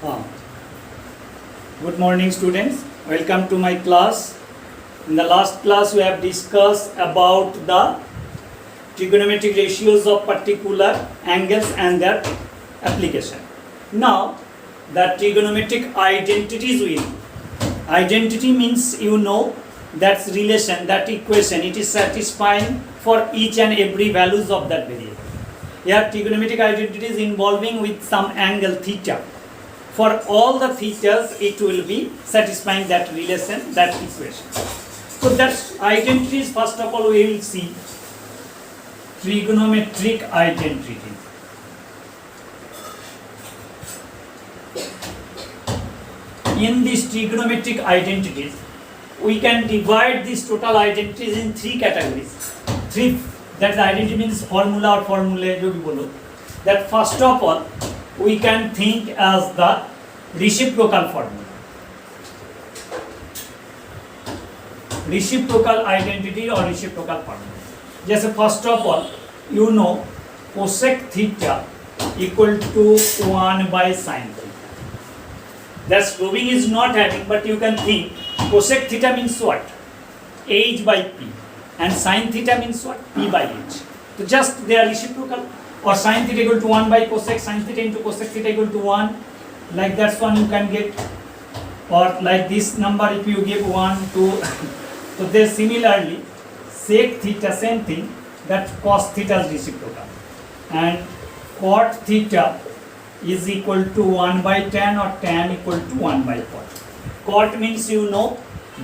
Ah. Good morning, students. Welcome to my class. In the last class, we have discussed about the trigonometric ratios of particular angles and their application. Now, the trigonometric identities we know. Identity means that's relation, that equation. It is satisfying for each and every values of that variable. Here, trigonometric identity is involving with some angle theta. For all the features, it will be satisfying that relation, that equation. So that's identities. First of all, we will see trigonometric identity. In these trigonometric identities, we can divide these total identities in three categories. That the identity means formula or formulae, जो भी बोलो. That first of all, we can think as the reciprocal formula. Reciprocal identity or reciprocal formula. जैसे first of all, cosec theta equal to 1 by sin theta. That's proving is not having, but you can think cosec theta means what? H by P. And sin theta means what? P by H. So just they are reciprocal. Or sin theta equal to 1 by cosec, sin theta into cosec theta equal to 1. Like that's one you can get. Or like this number if you give 1, 2. So there similarly, sec theta, same thing, that cos theta is reciprocal. And cot theta is equal to 1 by tan or tan equal to 1 by cot. Cot means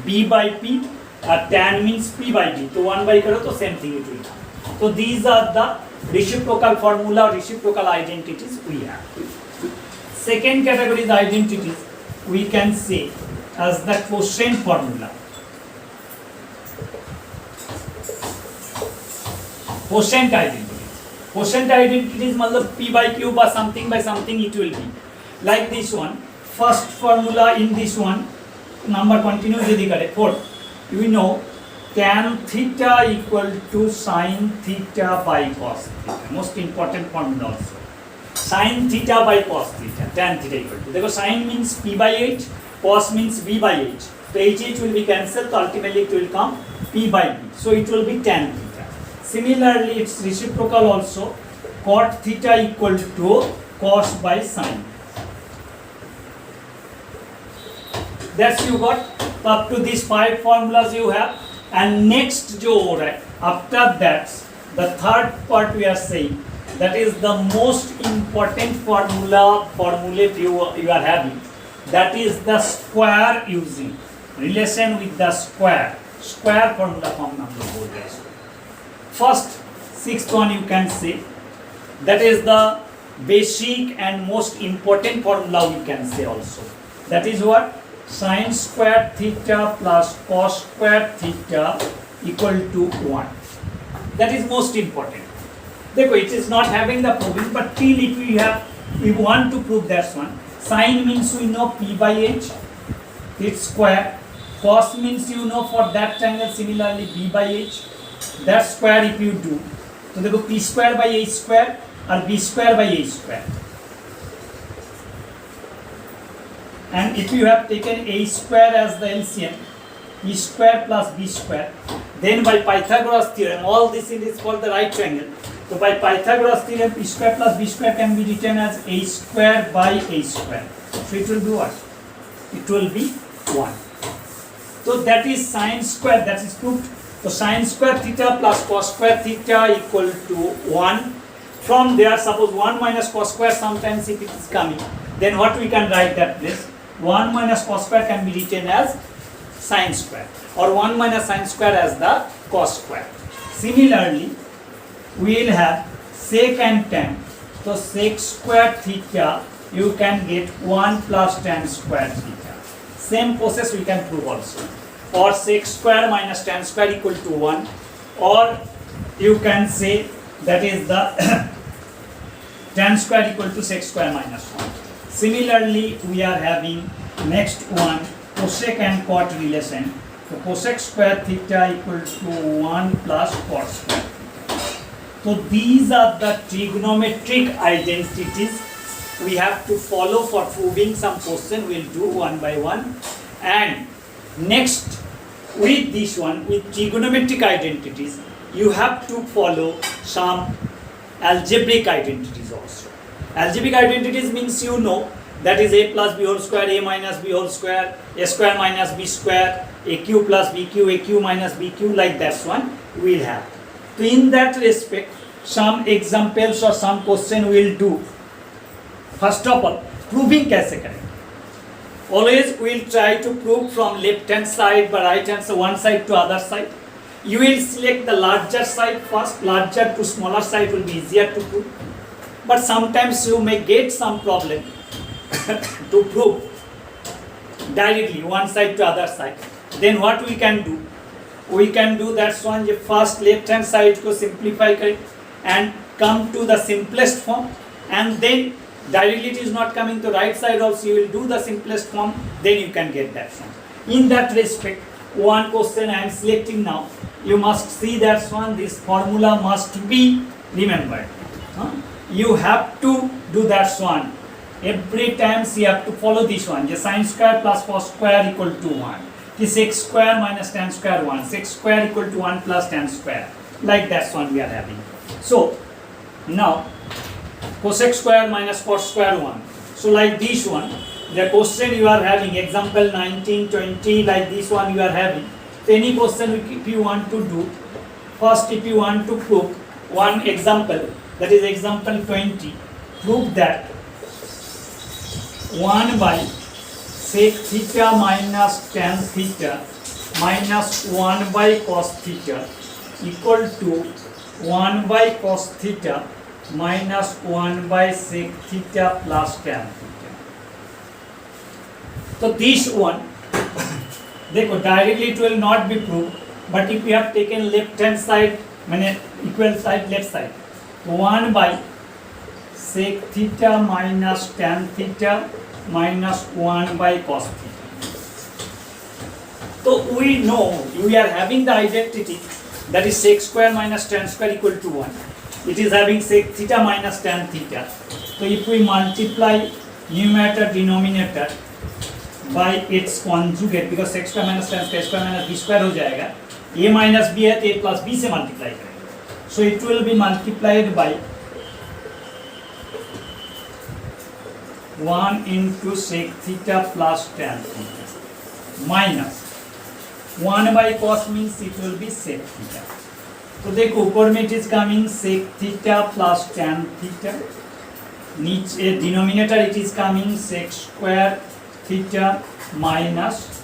B by P. Tan means P by D. So 1 by karo to same thing it will come. So these are the reciprocal formula or reciprocal identities we have. Second category is identities we can say as the quotient formula. Quotient identities. Quotient identities matlab P by Q by something it will be. Like this one. First formula in this one, number continues with the correct. Fourth. Tan theta equal to sin theta by cos theta. Most important formula also. Sin theta by cos theta. Tan theta equal to. Because sin means P by H, cos means V by H. So H will be cancelled, so ultimately it will come P by B. So it will be tan theta. Similarly, it's reciprocal also. Cot theta equal to cos by sin. That's you got. Up to these 5 formulas you have, and next jo ho raha hai, after that the third part we are saying, that is the most important formulate you are having, that is the square using relation with the square formula form number bol rahe hain. First, sixth one you can say, that is the basic and most important formula we can say also, that is what? Sin square theta plus cos square theta equal to 1. That is most important. Dekho, it is not having the proving, but till if we want to prove that one. Sin means we know P by H, its square. Cos means for that triangle similarly B by H. That square if you do, so dekho P square by H square or B square by H square. And if you have taken A square as the LCM, E square plus B square, then by Pythagoras theorem, all this is called the right triangle. So by Pythagoras theorem, E square plus B square can be written as A square by A square. So it will be what? It will be 1. So that is sin square, that is proved. So sin square theta plus cos square theta equal to 1. From there, suppose 1 minus cos square sometimes if it is coming, then what we can write that this? 1 minus cos square can be written as sin square, or 1 minus sin square as the cos square. Similarly, we will have sec and tan. So sec square theta you can get 1 plus tan square theta. Same process we can prove also. Or sec square minus tan square equal to 1, or you can say that is the tan square equal to sec square minus 1. Similarly, we are having next one, cosec and cot relation. So cosec square theta equal to 1 plus cot square theta. So these are the trigonometric identities we have to follow for proving some question. We'll do one by one. And next, with this one, with trigonometric identities, you have to follow some algebraic identities also. Algebraic identities means you know that is a plus b whole square, a minus b whole square, a square minus b square, aq plus bq, aq minus bq, like that one we'll have. So in that respect, some examples or some question we'll do. First of all, proving कैसे करें? Always we'll try to prove from left hand side by right hand side, one side to other side. You will select the larger side first. Larger to smaller side will be easier to prove. But sometimes you may get some problem to prove directly one side to other side. Then what we can do? We can do that one. The first left hand side को simplify करें and come to the simplest form, and then directly it is not coming to right side also, you will do the simplest form, then you can get that one. In that respect, one question I am selecting now, you must see that one, this formula must be remembered. You have to do that one. Every time you have to follow this one. The sin square plus cos square equal to 1. This x square minus tan square 1. Sec square equal to 1 plus tan square. Like that one we are having. So, now, cosec square minus cos square 1. So, like this one, the question you are having, example 19, 20, like this one you are having. So, any question if you want to do, first if you want to prove one example, that is example 20, prove that 1 by sec theta minus tan theta minus 1 by cos theta equal to 1 by cos theta minus 1 by sec theta plus tan theta. So this one, देखो directly it will not be proved, but if you have taken left hand side, माने equal side left side, 1 by sec theta minus tan theta minus 1 by cos theta. So we know we are having the identity that is sec square minus tan square equal to 1. It is having sec theta minus tan theta. So if we multiply numerator denominator by its conjugate, because sec square minus tan square minus b square हो जाएगा, a minus b है तो a plus b से multiply करेंगे. So it will be multiplied by 1 into sec theta plus tan theta minus 1 by cos means it will be sec theta. तो देखो ऊपर में it is coming sec theta plus tan theta, नीचे denominator it is coming sec square theta minus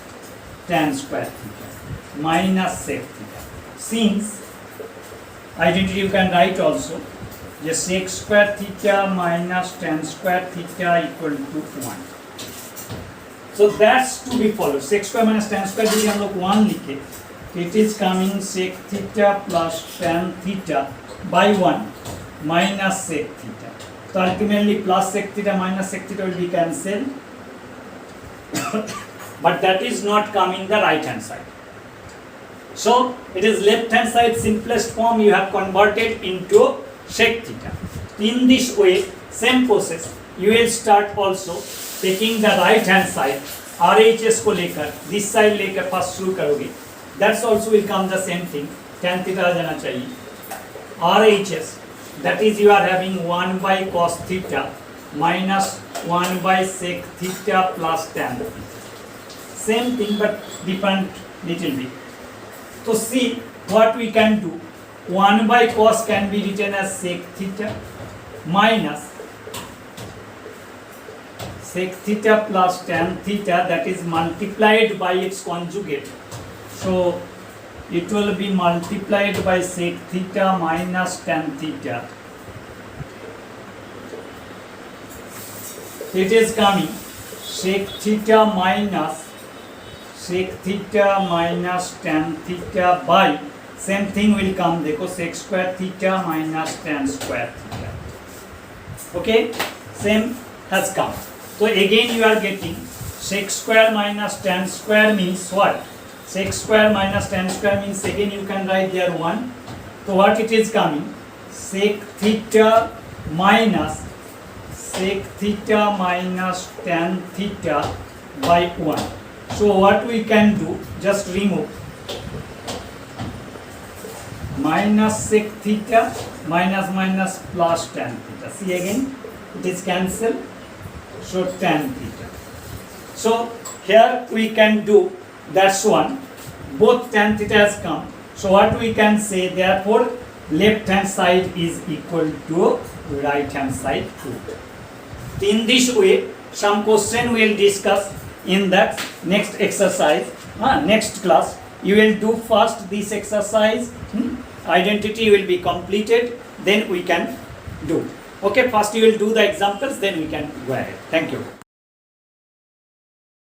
tan square theta minus sec theta. Since identity you can write also, the sec square theta minus tan square theta equal to 1. So that's to be followed. Sec square minus tan square यदि हम लोग 1 लिखे, it is coming sec theta plus tan theta by 1 minus sec theta. So ultimately plus sec theta minus sec theta will be cancelled. But that is not coming the right hand side. So it is left hand side simplest form you have converted into sec theta. In this way, same process, you will start also taking the right hand side, RHS को लेकर, this side लेकर first शुरू करोगे. That's also will come the same thing. Tan theta आ जाना चाहिए. RHS, that is you are having 1 by cos theta minus 1 by sec theta plus tan theta. Same thing but different little bit. So see what we can do. 1 by cos can be written as sec theta minus sec theta plus tan theta, that is multiplied by its conjugate. So it will be multiplied by sec theta minus tan theta. It is coming sec theta minus tan theta by, same thing will come, देखो sec square theta minus tan square theta. Okay, same has come. So again you are getting sec square minus tan square means what? Sec square minus tan square means again you can write there 1. So what it is coming? Sec theta minus sec theta minus tan theta by 1. So what we can do, just remove minus sec theta minus minus plus tan theta. See again, it is cancelled. So tan theta. So here we can do, that's one. Both tan theta has come. So what we can say, therefore left hand side is equal to right hand side too. In this way, some question we will discuss in that next exercise, next class. You will do first this exercise, identity will be completed, then we can do. Okay, first you will do the examples, then we can go ahead. Thank you.